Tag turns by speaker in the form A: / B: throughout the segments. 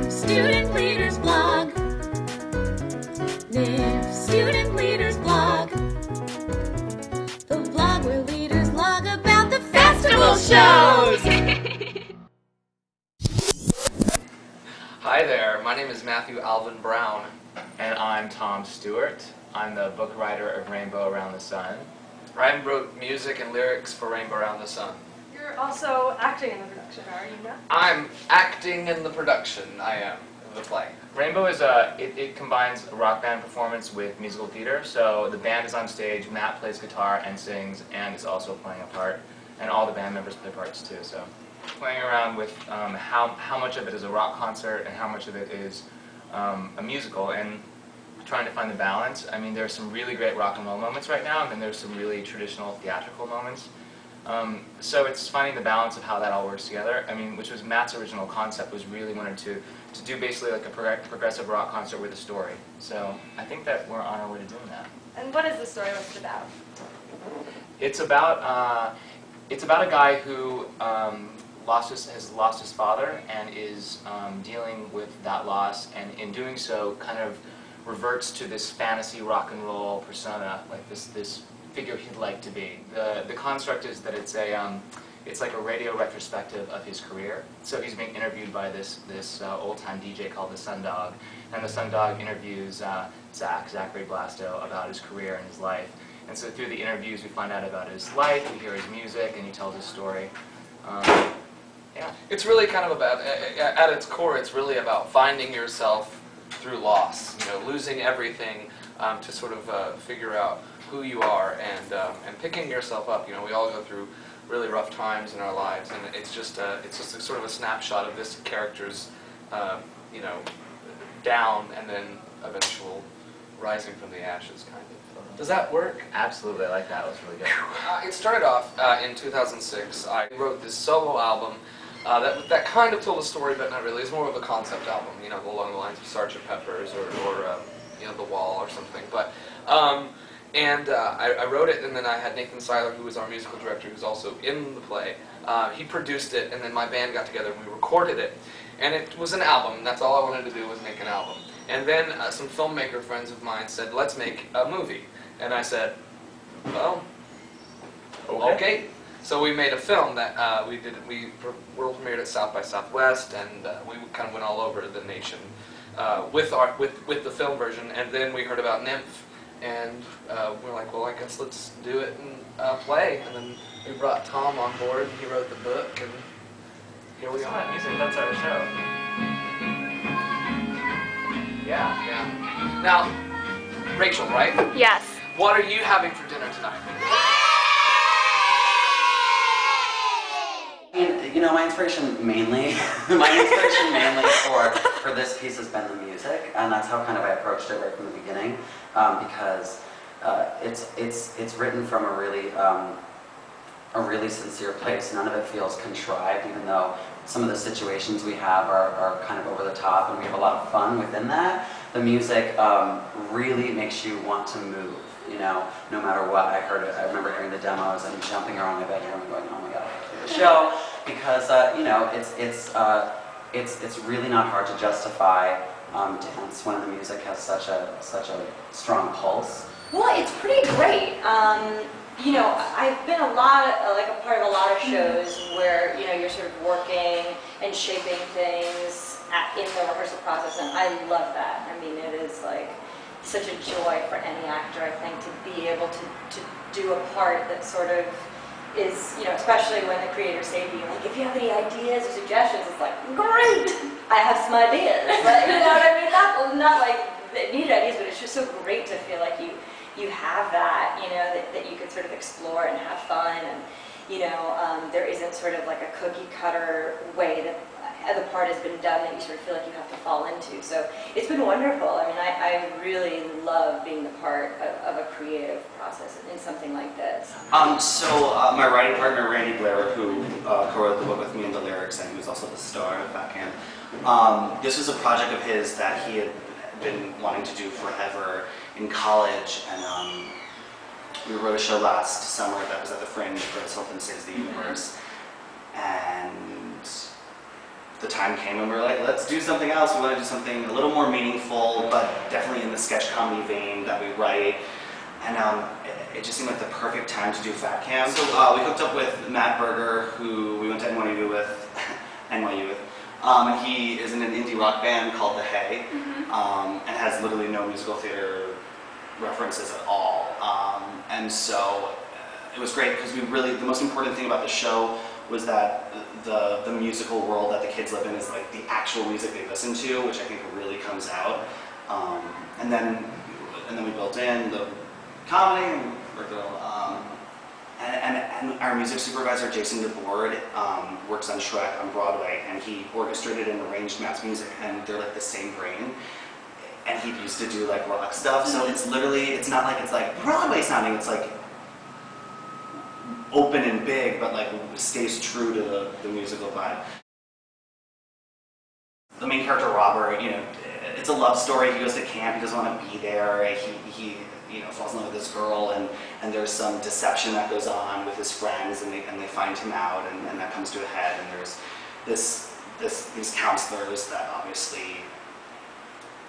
A: Student Leaders Blog. NYMF Student Leaders Blog. The blog where leaders log about the festival shows.
B: Hi there, my name is Matthew Alvin Brown.
C: And I'm Tom Stewart. I'm the book writer of Rainbow Around the Sun.
B: I wrote music and lyrics for Rainbow Around the Sun.
D: You're also acting in the production, are you not?
B: I'm acting in the production, I am, of the play.
C: Rainbow is it combines a rock band performance with musical theater. So the band is on stage, Matt plays guitar and sings, and is also playing a part. And all the band members play parts too. So playing around with how much of it is a rock concert and how much of it is a musical, and trying to find the balance. I mean, there's some really great rock and roll moments right now, and then there's some really traditional theatrical moments. So it's finding the balance of how that all works together. I mean, which was Matt's original concept, was really wanted to do basically like a progressive rock concert with a story. So I think that we're on our way to doing that.
D: And what is the story? What's it about?
C: It's about a guy who has lost his father and is dealing with that loss, and in doing so kind of reverts to this fantasy rock and roll persona, like this figure he'd like to be. The construct is that it's like a radio retrospective of his career. So he's being interviewed by this old-time DJ called the Sundog, and the Sundog interviews Zachary Blasto about his career and his life. And so through the interviews we find out about his life, we hear his music, and he tells his story. Yeah.
B: It's really kind of about, at its core, it's really about finding yourself through loss. You know, losing everything to sort of figure out who you are, and picking yourself up. You know, we all go through really rough times in our lives, and it's just a sort of a snapshot of this character's, you know, down and then eventual rising from the ashes, kind of. Does that work?
C: Absolutely, I like that. It was really good.
B: It started off in 2006. I wrote this solo album that kind of told a story, but not really. It's more of a concept album, you know, along the lines of Sgt. Pepper's or you know, The Wall or something. But I wrote it, and then I had Nathan Seiler, who was our musical director, who's also in the play. He produced it, and then my band got together and we recorded it. And it was an album. That's all I wanted to do, was make an album. And then some filmmaker friends of mine said, let's make a movie. And I said, well, okay. So we made a film that we world premiered at South by Southwest, and we kind of went all over the nation with the film version. And then we heard about NYMF, and we're like, well, I guess let's do it and play. And then we brought Tom on board, and he wrote the book, and here we are.
C: Music, that's our show.
B: Yeah. Now, Rachel, right?
D: Yes.
B: What are you having for dinner tonight?
E: You know, my inspiration mainly for this piece has been the music, and that's how kind of I approached it right from the beginning, because it's written from a really sincere place. None of it feels contrived, even though some of the situations we have are kind of over the top, and we have a lot of fun within that. The music really makes you want to move. You know, no matter what. I remember hearing the demos and jumping around my bedroom and going, "Oh my God, I have to do the show," because you know, it's really not hard to justify dance when the music has such a strong pulse.
F: Well, it's pretty great. You know, I've been a part of a lot of shows where, you know, you're sort of working and shaping things in the rehearsal process, and I love that. I mean, it is like such a joy for any actor, I think, to be able to do a part that sort of is, you know, especially when the creators say to you, like, if you have any ideas or suggestions, it's like, great, I have some ideas. But, you know what I mean? Not like needed ideas, but it's just so great to feel like you have that, you know, that you can sort of explore and have fun, and, you know, there isn't sort of like a cookie cutter way that the part has been done that you sort of feel like you have to fall into. So it's been wonderful. I mean, I really love being the part of a creative process in something like this.
E: My writing partner, Randy Blair, who co-wrote the book with me and the lyrics, and who's also the star of Backhand, this was a project of his that he had been wanting to do forever in college, and we wrote a show last summer that was at the Fringe, Paris Hilton Saves the Universe, and
G: the time came and we were like, let's do something else. We want to do something a little more meaningful, but definitely in the sketch comedy vein that we write. And it just seemed like the perfect time to do Fat Cam. So we hooked up with Matt Berger, who we went to NYU with, and he is in an indie rock band called The Hay, and has literally no musical theater references at all. And so it was great because the most important thing about the show was that the musical world that the kids live in is like the actual music they listen to, which I think really comes out. And then we built in the comedy, and our music supervisor, Jason DeBoard, works on Shrek on Broadway, and he orchestrated and arranged Matt's music, and they're like the same brain. And he used to do like rock stuff, so it's literally, it's not like it's like Broadway sounding, it's like open and big, but like stays true to the musical vibe. The main character, Robert, you know, it's a love story. He goes to camp, he doesn't want to be there. He you know, falls in love with this girl, and there's some deception that goes on with his friends, and they find him out, and that comes to a head. And there's these counselors that obviously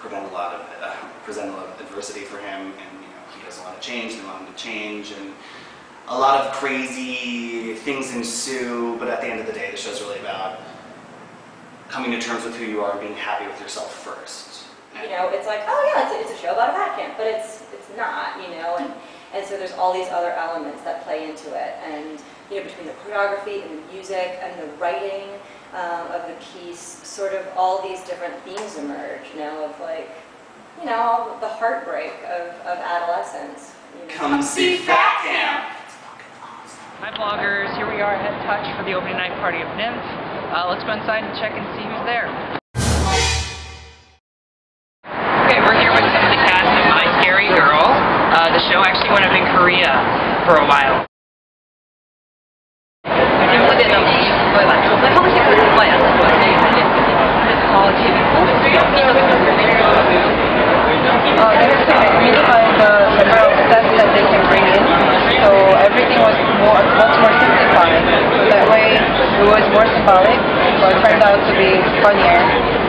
G: present a lot of adversity for him, and you know, he doesn't want to change. They want him to change, and a lot of crazy things ensue. But at the end of the day, the show's really about coming to terms with who you are and being happy with yourself first.
F: You know, it's like, oh yeah, it's a show about a fat camp, but it's not, you know, and so there's all these other elements that play into it, and you know, between the choreography and the music and the writing of the piece, sort of all these different themes emerge, you know, of like, you know, the heartbreak of adolescence. You know.
G: Come see Fat Camp!
H: Hi vloggers, here we are at Touch for the opening night party of NYMF. Let's go inside and check and see who's there. Okay, we're here with some of the cast of My Scary Girl. The show actually went up in Korea for a while. Several sets that they can bring in, so everything was much more simplified. So that way it was more symbolic, but it turned out to be funnier.